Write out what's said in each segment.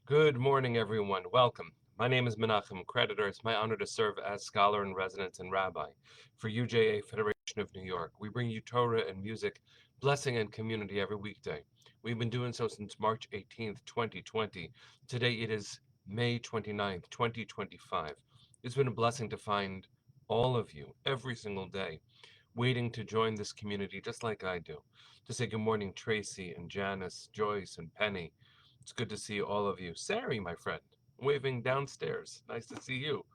Good morning, everyone. Welcome. My name is Menachem Creditor. It's my honor to serve as scholar in residence and rabbi for UJA Federation of New York. We bring you Torah and music, blessing, and community every weekday. We've been doing so since March 18th, 2020. Today it is May 29th, 2025. It's been a blessing to find all of you every single day waiting to join this community just like I do. To say good morning, Tracy and Janice, Joyce and Penny. It's good to see all of you. Sari, my friend, waving downstairs. Nice to see you.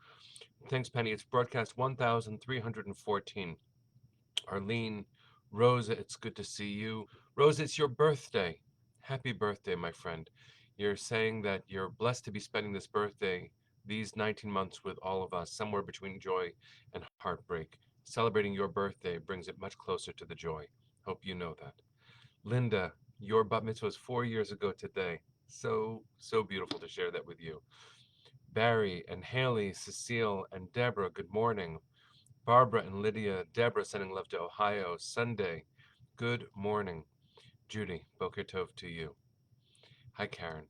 Thanks, Penny. It's broadcast 1314. Arlene, Rosa, it's good to see you. Rosa, it's your birthday. Happy birthday, my friend. You're saying that you're blessed to be spending this birthday, these 19 months with all of us, somewhere between joy and heartbreak. Celebrating your birthday brings it much closer to the joy. Hope you know that. Linda, your bat mitzvah was 4 years ago today. So beautiful to share that with you. Barry and Haley, Cecile and Deborah, good morning. Barbara and Lydia, Deborah sending love to Ohio. Sunday, good morning. Judy, Boker Tov to you. Hi, Karen.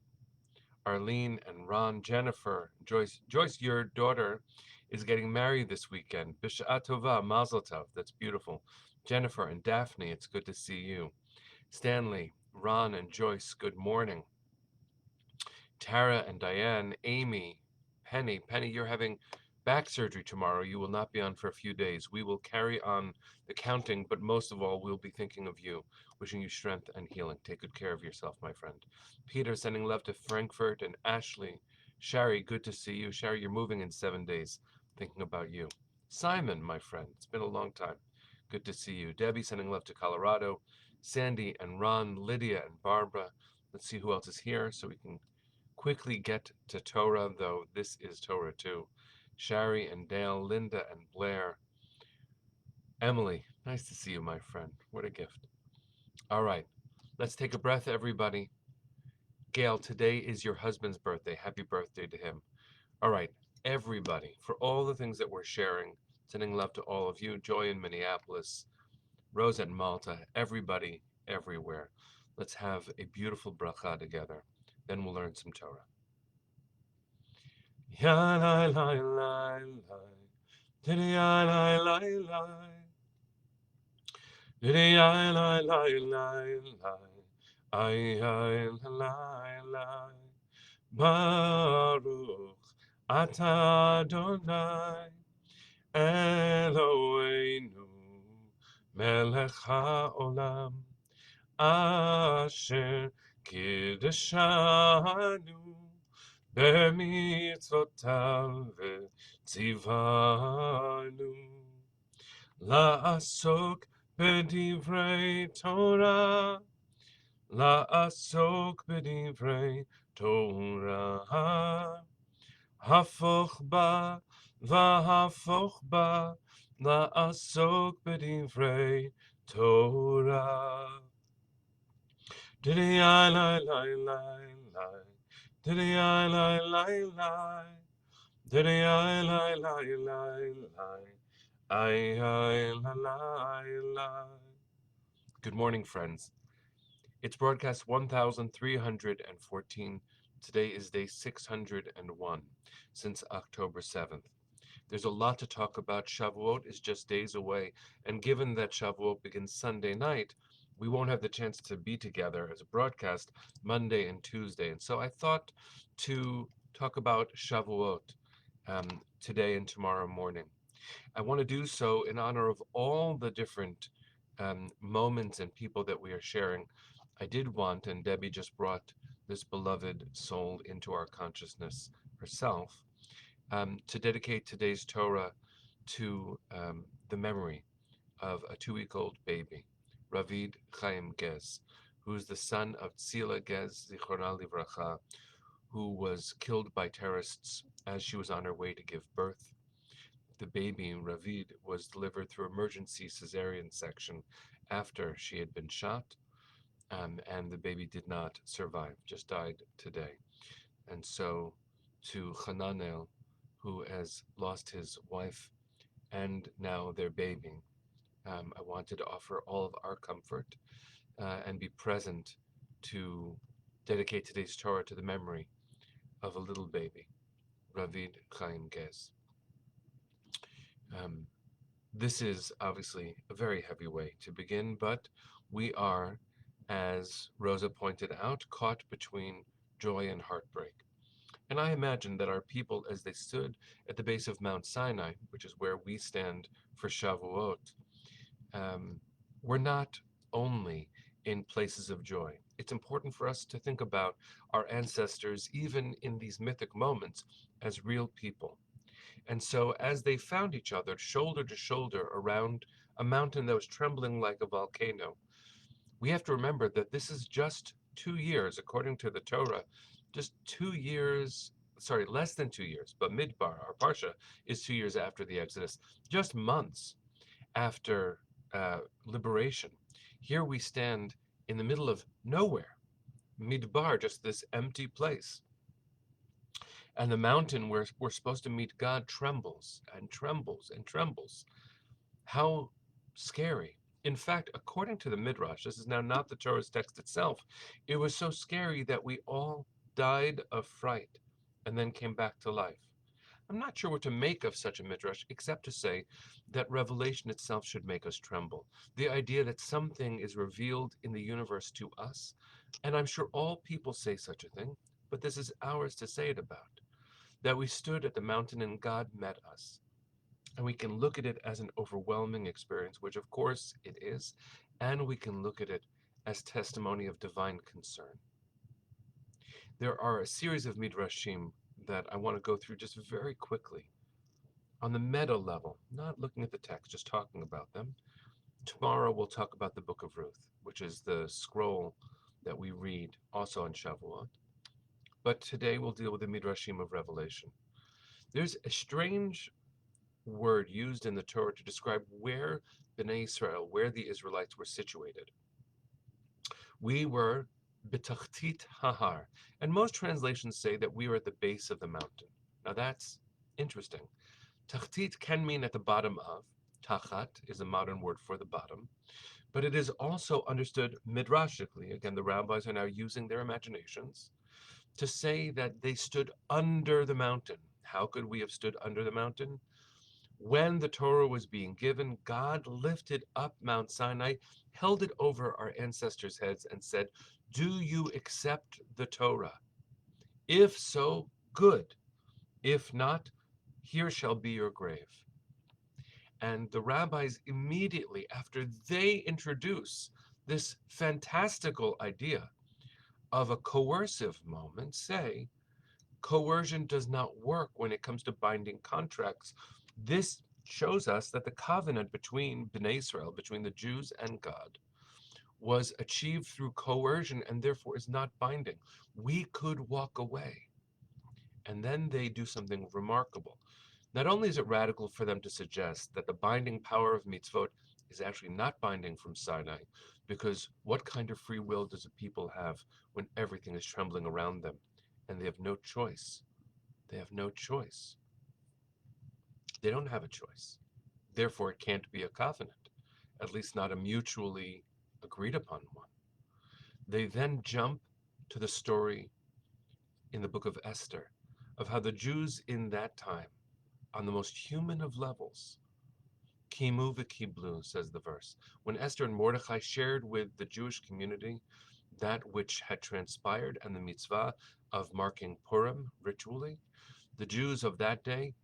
Arlene and Ron, Jennifer, Joyce. Joyce, your daughter is getting married this weekend. B'sha'at tova, mazel tov. That's beautiful. Jennifer and Daphne, it's good to see you. Stanley, Ron and Joyce, good morning. Tara and Diane, Amy, Penny. Penny, you're having back surgery tomorrow. You will not be on for a few days. We will carry on the counting, but most of all, we'll be thinking of you, wishing you strength and healing. Take good care of yourself, my friend. Peter, sending love to Frankfurt and Ashley. Sherry, good to see you. Sherry, you're moving in 7 days. Thinking about you. Simon, my friend, it's been a long time. Good to see you. Debbie, sending love to Colorado. Sandy and Ron, Lydia and Barbara. Let's see who else is here so we can quickly get to Torah, though this is Torah too. Shari and Dale, Linda and Blair. Emily, nice to see you, my friend. What a gift. All right, let's take a breath, everybody. Gail, today is your husband's birthday. Happy birthday to him. All right, everybody, for all the things that we're sharing, sending love to all of you. Joy in Minneapolis, Rosa in Malta, everybody, everywhere. Let's have a beautiful bracha together. Then we'll learn some Torah. Ya lai lai lai lai, diddy ya lai lai lai, diddy ya lai lai lai lai, ay ay lai lai. Baruch atah Adonai Eloheinu melech haolam asher kiddushanu במצוותיו ציוונו לעסוק בדברי תורה, לעסוק בדברי תורה, הפוך בה והפוך בה, לעסוק בדברי תורה. Diddy I lie lie lie lie. Diddy I lie lie lie. Diddy I lie lie lie lie. I lie lie. Good morning, friends. It's broadcast 1314. Today is day 601 since October 7th. There's a lot to talk about. Shavuot is just days away, and given that Shavuot begins Sunday night, we won't have the chance to be together as a broadcast Monday and Tuesday. And so I thought to talk about Shavuot today and tomorrow morning. I want to do so in honor of all the different moments and people that we are sharing. I did want, and Debbie just brought this beloved soul into our consciousness herself, to dedicate today's Torah to the memory of a 2-week-old baby, Ravid Chaim Gez, who is the son of Tzila Gez, Zichronah Livracha, who was killed by terrorists as she was on her way to give birth. The baby, Ravid, was delivered through emergency cesarean section after she had been shot, and the baby did not survive, just died today. And so to Hananel, who has lost his wife and now their baby, I wanted to offer all of our comfort and be present to dedicate today's Torah to the memory of a little baby, Ravid Chaim Gez. Um, this is obviously a very heavy way to begin, but we are, as Rosa pointed out, caught between joy and heartbreak. And I imagine that our people, as they stood at the base of Mount Sinai, which is where we stand for Shavuot, um, were not only in places of joy. It's important for us to think about our ancestors, even in these mythic moments, as real people. And so, as they found each other shoulder to shoulder around a mountain that was trembling like a volcano, we have to remember that this is just 2 years, according to the Torah, just 2 years, sorry, less than 2 years, but Midbar, our Parsha, is 2 years after the Exodus, just months after liberation. Here we stand in the middle of nowhere, Midbar, just this empty place. And the mountain where we're supposed to meet God trembles and trembles and trembles. How scary. In fact, according to the Midrash, this is now not the Torah's text itself, it was so scary that we all died of fright and then came back to life. I'm not sure what to make of such a midrash, except to say that revelation itself should make us tremble. The idea that something is revealed in the universe to us, and I'm sure all people say such a thing, but this is ours to say it about. That we stood at the mountain and God met us. And we can look at it as an overwhelming experience, which of course it is, and we can look at it as testimony of divine concern. There are a series of midrashim that I want to go through just very quickly. On the meta level, not looking at the text, just talking about them. Tomorrow we'll talk about the book of Ruth, which is the scroll that we read also on Shavuot. But today we'll deal with the midrashim of Revelation. There's a strange word used in the Torah to describe where Bnei Israel, where the Israelites were situated. We were betachtit hahar, and most translations say that we were at the base of the mountain. Now that's interesting. Tachtit can mean at the bottom of. Tachat is a modern word for the bottom, but it is also understood midrashically. Again, the rabbis are now using their imaginations to say that they stood under the mountain. How could we have stood under the mountain? When the Torah was being given, God lifted up Mount Sinai, held it over our ancestors' heads, and said, "Do you accept the Torah? If so, good. If not, here shall be your grave." And the rabbis immediately, after they introduce this fantastical idea of a coercive moment, say, coercion does not work when it comes to binding contracts. This shows us that the covenant between Bnei Israel, between the Jews and God, was achieved through coercion and therefore is not binding. We could walk away. And then they do something remarkable. Not only is it radical for them to suggest that the binding power of mitzvot is actually not binding from Sinai, because what kind of free will does a people have when everything is trembling around them and they have no choice? They have no choice. They don't have a choice. Therefore, it can't be a covenant, at least not a mutually agreed upon one. They then jump to the story in the book of Esther of how the Jews in that time, on the most human of levels, kimu v'kiblu, says the verse, when Esther and Mordechai shared with the Jewish community that which had transpired and the mitzvah of marking Purim ritually, the Jews of that day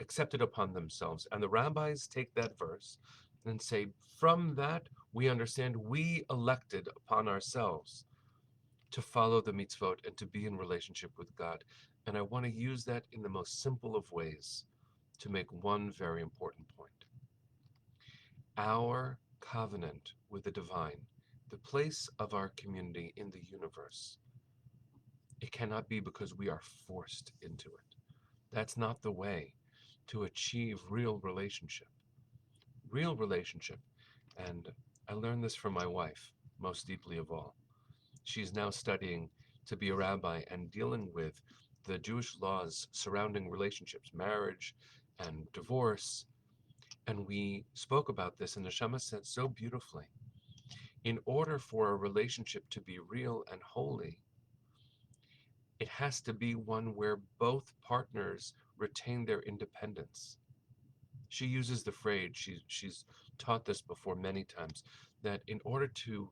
accepted upon themselves. And the rabbis take that verse and say, from that, we understand we elected upon ourselves to follow the mitzvot and to be in relationship with God. And I want to use that in the most simple of ways to make one very important point. Our covenant with the divine, the place of our community in the universe, it cannot be because we are forced into it. That's not the way to achieve real relationship. Real relationship. And I learned this from my wife, most deeply of all. She's now studying to be a rabbi and dealing with the Jewish laws surrounding relationships, marriage and divorce. And we spoke about this, and Nechama said so beautifully. In order for a relationship to be real and holy, It has to be one where both partners retain their independence. She uses the phrase, she's taught this before many times, that in order to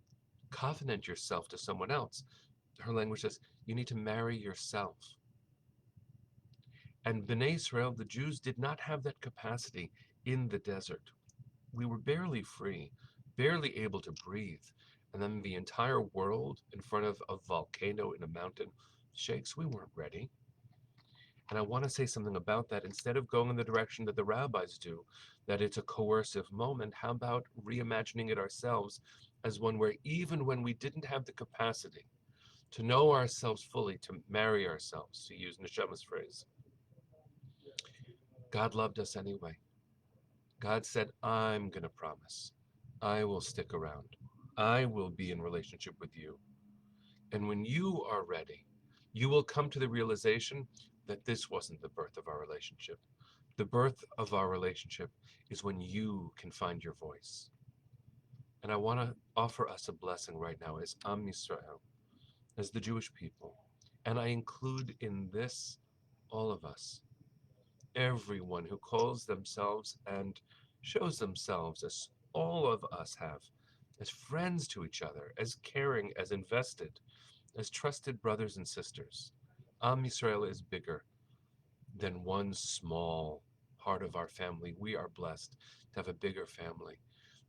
covenant yourself to someone else, her language says, you need to marry yourself. And Bnei Israel, the Jews, did not have that capacity in the desert. We were barely free, barely able to breathe. And then the entire world in front of a volcano in a mountain shakes. We weren't ready. And I want to say something about that. Instead of going in the direction that the rabbis do, that it's a coercive moment, how about reimagining it ourselves as one where even when we didn't have the capacity to know ourselves fully, to marry ourselves, to use Nechama's phrase, God loved us anyway. God said, I'm going to promise. I will stick around. I will be in relationship with you. And when you are ready, you will come to the realization that this wasn't the birth of our relationship. The birth of our relationship is when you can find your voice. And I want to offer us a blessing right now as Am Yisrael, as the Jewish people. And I include in this all of us, everyone who calls themselves and shows themselves, as all of us have, as friends to each other, as caring, as invested, as trusted brothers and sisters. Am Yisrael is bigger than one small part of our family. We are blessed to have a bigger family,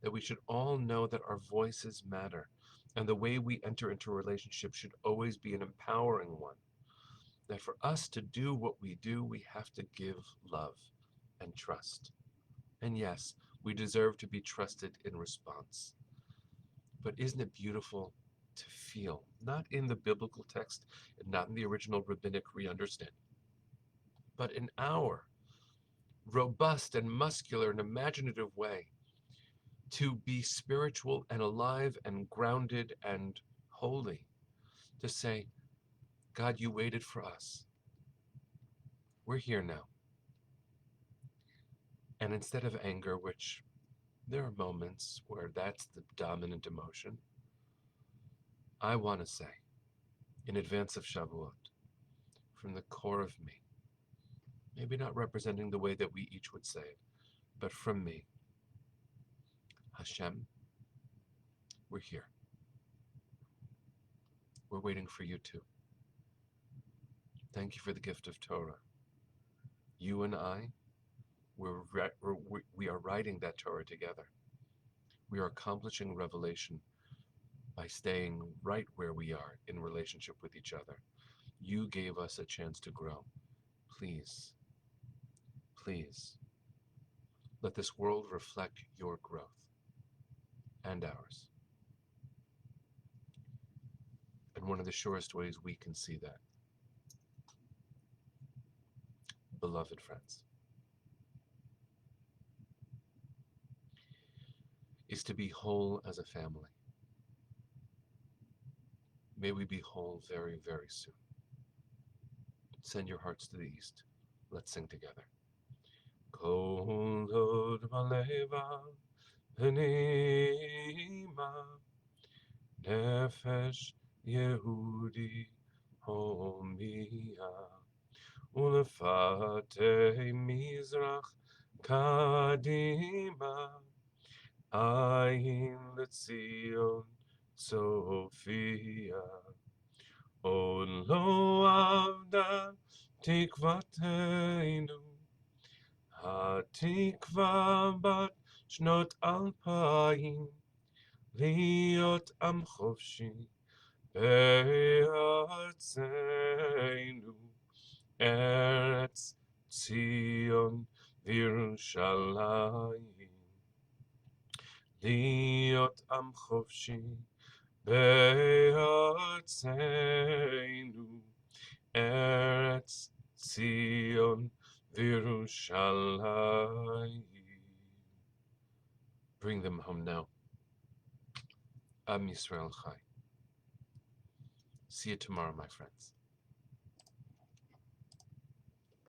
that we should all know that our voices matter, and the way we enter into a relationship should always be an empowering one. That for us to do what we do, we have to give love and trust. And yes, we deserve to be trusted in response. But isn't it beautiful to feel, not in the biblical text and not in the original rabbinic re-understanding, but in our robust and muscular and imaginative way to be spiritual and alive and grounded and holy, to say, God, you waited for us. We're here now. And instead of anger, which there are moments where that's the dominant emotion, I want to say, in advance of Shavuot, from the core of me, maybe not representing the way that we each would say it, but from me, Hashem, we're here. We're waiting for you too. Thank you for the gift of Torah. You and I, we are writing that Torah together. We are accomplishing revelation by staying right where we are in relationship with each other. You gave us a chance to grow. Please, please, let this world reflect your growth and ours. And one of the surest ways we can see that, beloved friends, is to be whole as a family. May we be whole very, very soon. Send your hearts to the east. Let's sing together. Kol od maleva pnima nefesh Yehudi homia ulefate mizrach kadima ayin letzion Sophia עוד לא עבדה תקוותנו, התקווה בת שנות 2000, להיות עם חופשי בארצנו, ארץ ציון וירושלים. להיות עם חופשי בארצנו, ארץ ציון וירושלים. Bring them home now. Am Yisrael Chai. See you tomorrow, my friends.